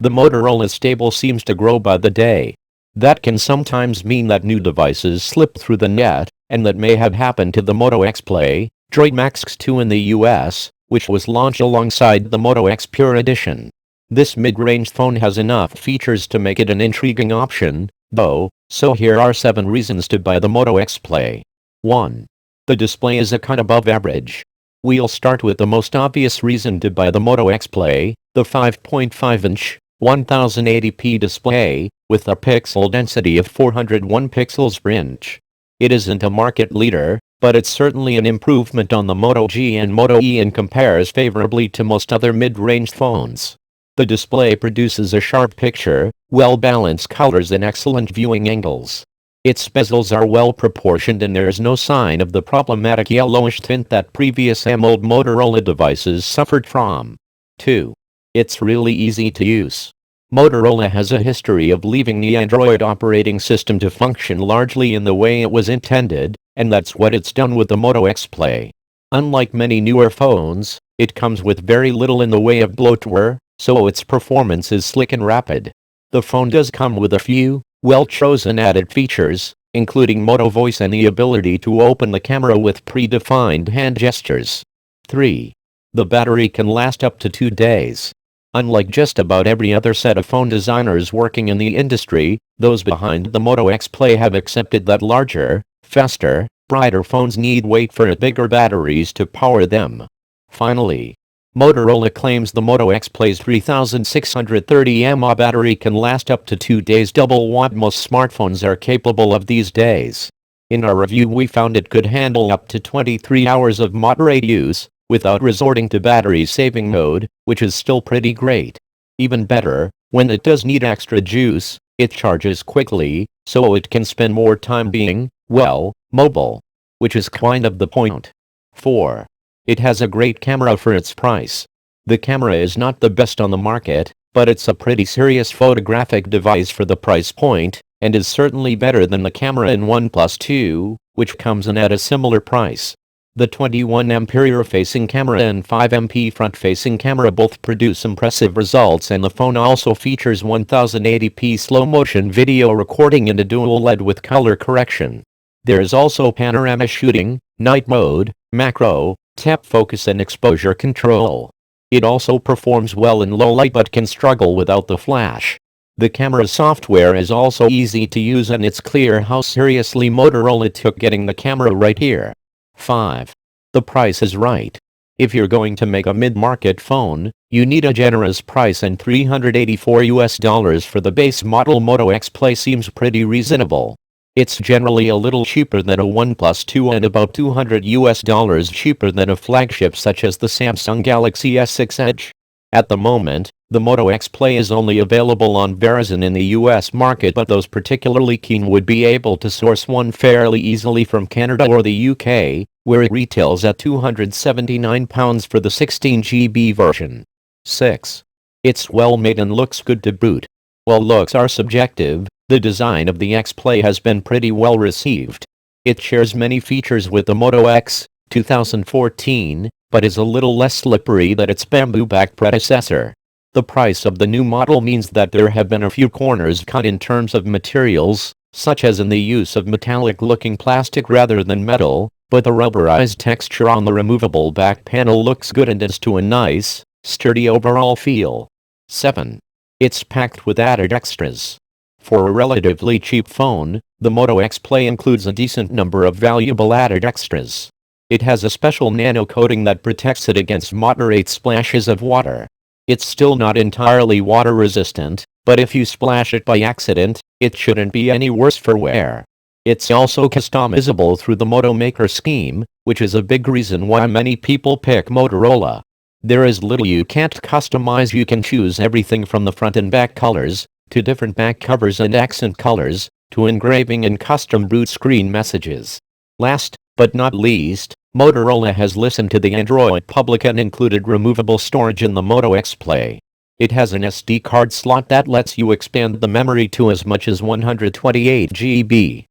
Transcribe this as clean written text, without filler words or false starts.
The Motorola stable seems to grow by the day. That can sometimes mean that new devices slip through the net, and that may have happened to the Moto X Droid Maxx 2 in the US, which was launched alongside the Moto X Pure Edition. This mid-range phone has enough features to make it an intriguing option, though, so here are 7 reasons to buy the Moto X 1. The display is a cut above average. We'll start with the most obvious reason to buy the Moto X the 5.5-inch, 1080p display, with a pixel density of 401 pixels per inch. It isn't a market leader, but it's certainly an improvement on the Moto G and Moto E and compares favorably to most other mid-range phones. The display produces a sharp picture, well-balanced colors and excellent viewing angles. Its bezels are well proportioned and there's no sign of the problematic yellowish tint that previous AMOLED Motorola devices suffered from. 2. It's really easy to use. Motorola has a history of leaving the Android operating system to function largely in the way it was intended, and that's what it's done with the Moto X Unlike many newer phones, it comes with very little in the way of bloatware, so its performance is slick and rapid. The phone does come with a few, well-chosen added features, including Moto Voice and the ability to open the camera with predefined hand gestures. 3. The battery can last up to 2 days. Unlike just about every other set of phone designers working in the industry, those behind the Moto X have accepted that larger, faster, brighter phones need wait for bigger batteries to power them. Finally, Motorola claims the Moto X's 3630 mAh battery can last up to 2 days, double what most smartphones are capable of these days. In our review, we found it could handle up to 23 hours of moderate use, without resorting to battery saving mode, which is still pretty great. Even better, when it does need extra juice, it charges quickly, so it can spend more time being, well, mobile. Which is kind of the point. 4. It has a great camera for its price. The camera is not the best on the market, but it's a pretty serious photographic device for the price point, and is certainly better than the camera in OnePlus 2, which comes in at a similar price. The 21MP rear-facing camera and 5MP front-facing camera both produce impressive results, and the phone also features 1080p slow-motion video recording and a dual LED with color correction. There is also panorama shooting, night mode, macro, tap focus and exposure control. It also performs well in low light but can struggle without the flash. The camera software is also easy to use, and it's clear how seriously Motorola took getting the camera right here. 5. The price is right. If you're going to make a mid-market phone, you need a generous price, and $384 for the base model Moto X seems pretty reasonable. It's generally a little cheaper than a OnePlus 2 and about $200 cheaper than a flagship such as the Samsung Galaxy S6 Edge. At the moment, the Moto X is only available on Verizon in the US market, but those particularly keen would be able to source one fairly easily from Canada or the UK, where it retails at £279 for the 16GB version. 6. It's well made and looks good to boot. While looks are subjective, the design of the X has been pretty well received. It shares many features with the Moto X 2014, but is a little less slippery than its bamboo-backed predecessor. The price of the new model means that there have been a few corners cut in terms of materials, such as in the use of metallic-looking plastic rather than metal, but the rubberized texture on the removable back panel looks good and adds to a nice, sturdy overall feel. 7. It's packed with added extras. For a relatively cheap phone, the Moto X includes a decent number of valuable added extras. It has a special nano coating that protects it against moderate splashes of water. It's still not entirely water resistant, but if you splash it by accident, it shouldn't be any worse for wear. It's also customizable through the Moto Maker scheme, which is a big reason why many people pick Motorola. There is little you can't customize. You can choose everything from the front and back colors, to different back covers and accent colors, to engraving and custom boot screen messages. Last, but not least, Motorola has listened to the Android public and included removable storage in the Moto X It has an SD card slot that lets you expand the memory to as much as 128 GB.